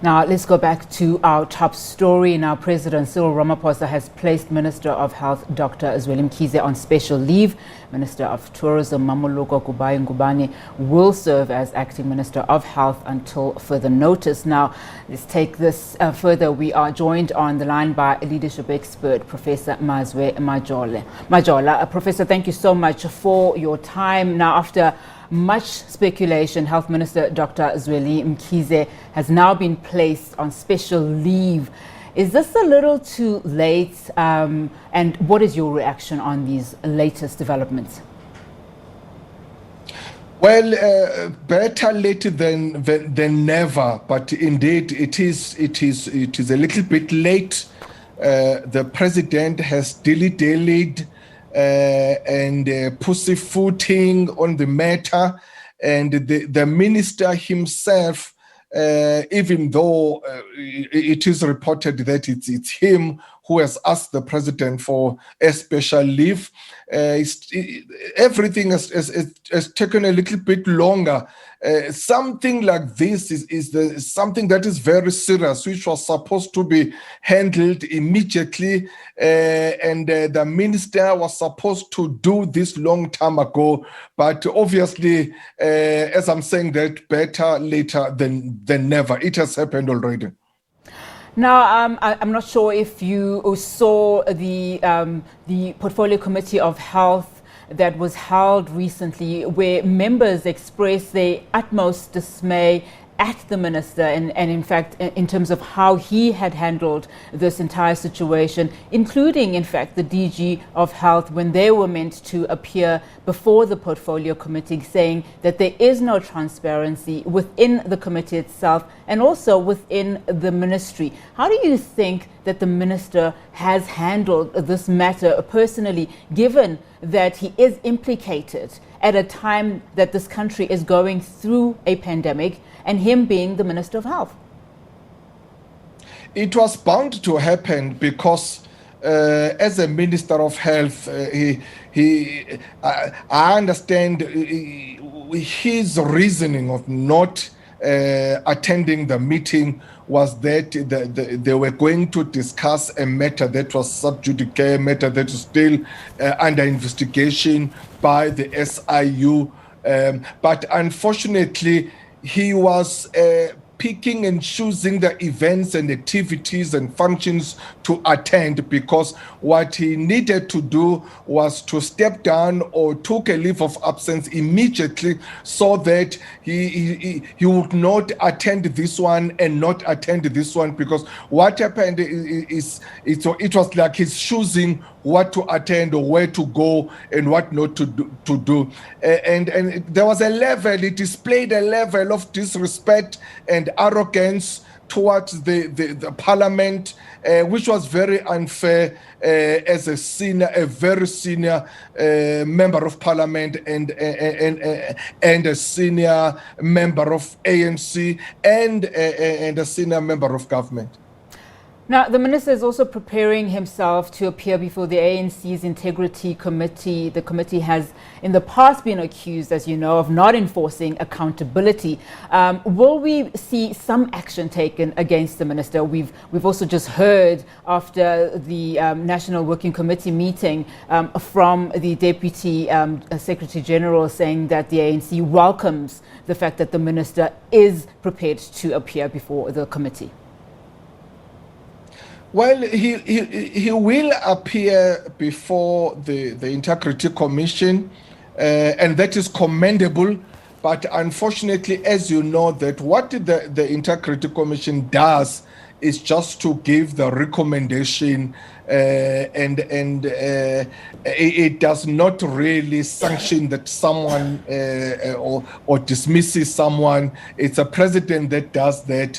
Now, let's go back to our top story. Now, President Cyril Ramaphosa has placed Minister of Health Dr. Zweli Mkhize on special leave. Minister of Tourism Mmamoloko Kubayi-Ngubane will serve as acting Minister of Health until further notice. Now, let's take this further. We are joined on the line by leadership expert, Professor Mazwe Majola. Professor, thank you so much for your time. Now, after much speculation, Health Minister Dr. Zweli Mkhize has now been placed on special leave. Is this a little too late? And what is your reaction on these latest developments? Well, better late than never. But indeed, it is a little bit late. The president has dilly-dallied and pussyfooting on the matter, and the minister himself, even though it is reported that it's him who has asked the president for a special leave, everything has taken a little bit longer. Something like this is something that is very serious, which was supposed to be handled immediately, and the minister was supposed to do this long time ago. But obviously, as I'm saying, that better later than never. It has happened already. Now, I'm not sure if you saw the Portfolio Committee of Health that was held recently, where members expressed their utmost dismay at the minister and in fact, in terms of how he had handled this entire situation, including, in fact, the DG of Health when they were meant to appear before the Portfolio Committee, saying that there is no transparency within the committee itself and also within the ministry. How do you think that the minister has handled this matter personally, given that he is implicated at a time that this country is going through a pandemic, and him being the Minister of Health? It was bound to happen because as a Minister of Health, I understand his reasoning of not attending the meeting was that they were going to discuss a matter that was sub judice, a matter that is still under investigation by the SIU. But unfortunately, he was picking and choosing the events and activities and functions to attend, because what he needed to do was to step down or took a leave of absence immediately, so that he would not attend this one and not attend this one. Because what happened is it was like he's choosing what to attend or where to go and what not to do. And there was a level, it displayed a level of disrespect and arrogance towards the parliament, which was very unfair as a very senior member of parliament and a senior member of ANC and a senior member of government. Now, the minister is also preparing himself to appear before the ANC's Integrity Committee. The committee has in the past been accused, as you know, of not enforcing accountability. Will we see some action taken against the minister? We've also just heard after the National Working Committee meeting from the Deputy Secretary General saying that the ANC welcomes the fact that the minister is prepared to appear before the committee. Well, he will appear before the Integrity Commission, and that is commendable. But unfortunately, as you know, that what the Integrity Commission does is just to give the recommendation, and it does not really sanction that someone or dismisses someone. It's a president that does that,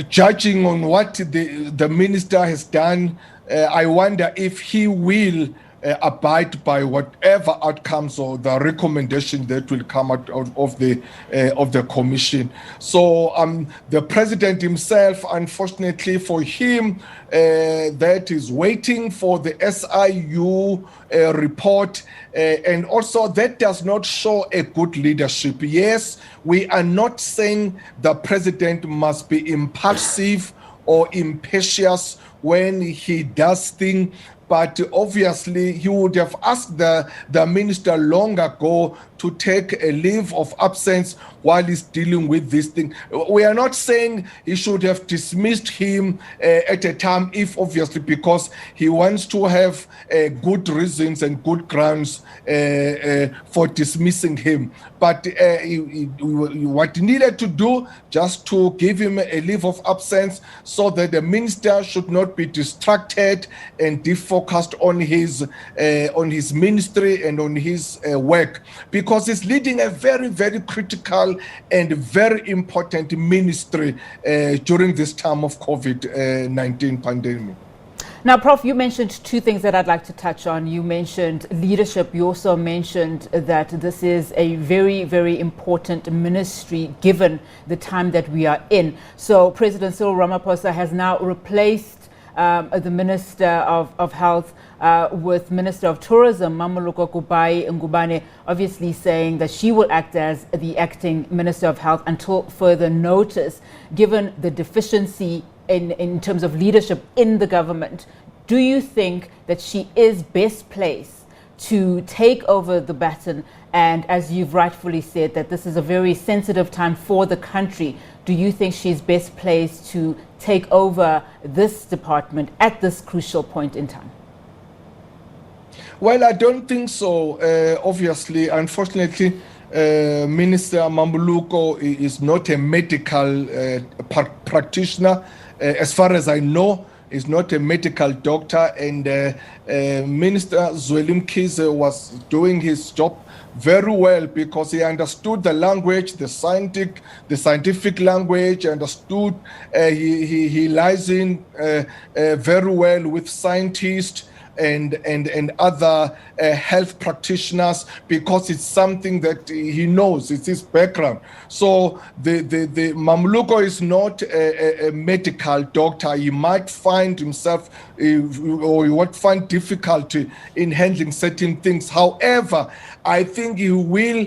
judging on what the minister has done, I wonder if he will abide by whatever outcomes or the recommendation that will come out of the commission. So the president himself, unfortunately for him, that is waiting for the SIU report, and also that does not show a good leadership. Yes, we are not saying the president must be impulsive or impetuous when he does things, but obviously he would have asked the minister long ago to take a leave of absence while he's dealing with this thing. We are not saying he should have dismissed him at a time, if obviously because he wants to have good reasons and good grounds for dismissing him. But what he needed to do, just to give him a leave of absence so that the minister should not be distracted and defocused on his ministry and on his work, because he's leading a very, very critical and very important ministry during this time of COVID-19 pandemic. Now, Prof, you mentioned two things that I'd like to touch on. You mentioned leadership. You also mentioned that this is a very, very important ministry given the time that we are in. So President Cyril Ramaphosa has now replaced the Minister of Health with Minister of Tourism, Mmamoloko Kubayi-Ngubane, obviously saying that she will act as the acting Minister of Health until further notice. Given the deficiency in terms of leadership in the government, do you think that she is best placed to take over the baton? And as you've rightfully said, that this is a very sensitive time for the country. Do you think she's best placed to take over this department at this crucial point in time? Well, I don't think so. Obviously, unfortunately, Minister Mmamoloko is not a medical practitioner. As far as I know, is not a medical doctor, and Minister Zweli Mkhize was doing his job very well because he understood the language, the scientific language, understood he lies in very well with scientists and other health practitioners, because it's something that he knows, it's his background. So the Mmamoloko is not a medical doctor. He might find himself or he would find difficulty in handling certain things. However, I think he will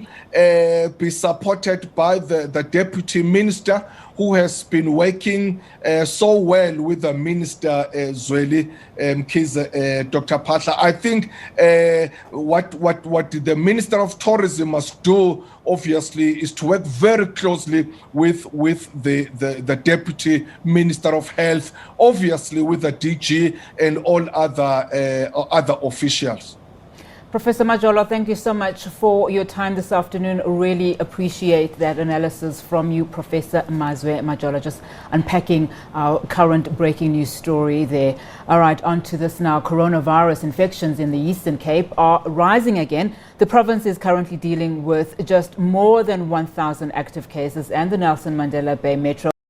be supported by the deputy minister, who has been working so well with the Minister Zweli Mkhize, Dr. Phahla. I think what the Minister of Tourism must do, obviously, is to work very closely with the Deputy Minister of Health, obviously with the DG and all other officials. Professor Majola, thank you so much for your time this afternoon. Really appreciate that analysis from you, Professor Mazwe Majola, just unpacking our current breaking news story there. All right, on to this now. Coronavirus infections in the Eastern Cape are rising again. The province is currently dealing with just more than 1,000 active cases, and the Nelson Mandela Bay Metro